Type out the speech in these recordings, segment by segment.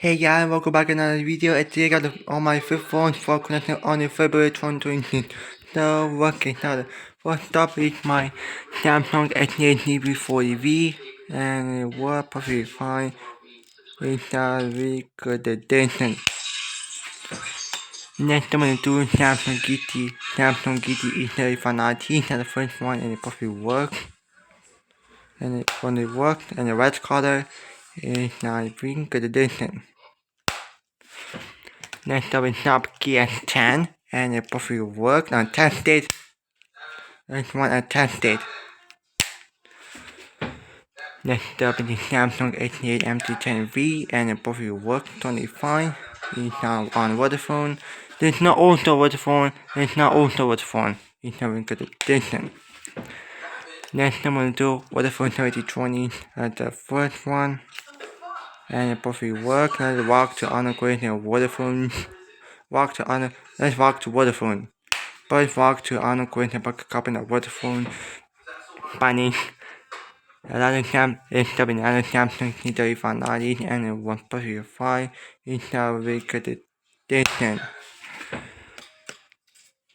Hey guys, welcome back to another video. And today I got all my flip phones for connecting on the February 2020. So working now. First up is my Samsung S8 DB40V, and it worked perfectly fine. It's a really good addition. Next I'm gonna do Samsung GT E3590. That's the first one, and it perfectly works. And when it worked, and the red color is not a really good addition. Next up is Nokia S10, and it perfectly worked on tested. Next one I tested. Next up is the Samsung S8 MT10V, and it perfectly worked totally fine. It's not on Vodafone. There's not also Vodafone. There's not also Vodafone. It's not a good addition. Next I'm gonna do Vodafone 3020 as the first one, and it perfectly worked. Let's walk to upgrade Vodafone. Let's walk to Vodafone. But walk to upgrade and copy of Vodafone. Spanish. Another Samsung C3590, and it was perfectly fine. It's a very good addition.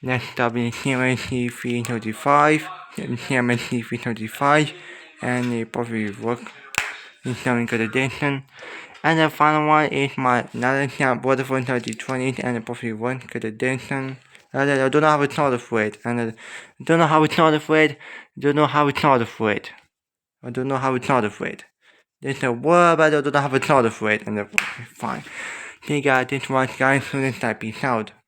Next up is CMC 335, CMC 335, and it perfectly works. It's a very good addition. And the final one is my another Vodafone 3020, and it perfectly works. Good addition. I don't know how it's not afraid, and I don't know how it's not afraid. Don't know how it's not afraid. I don't know how it's not afraid. There's a word, but I don't know how it's not afraid, and fine. Okay guys, this was guys, so next time, peace out.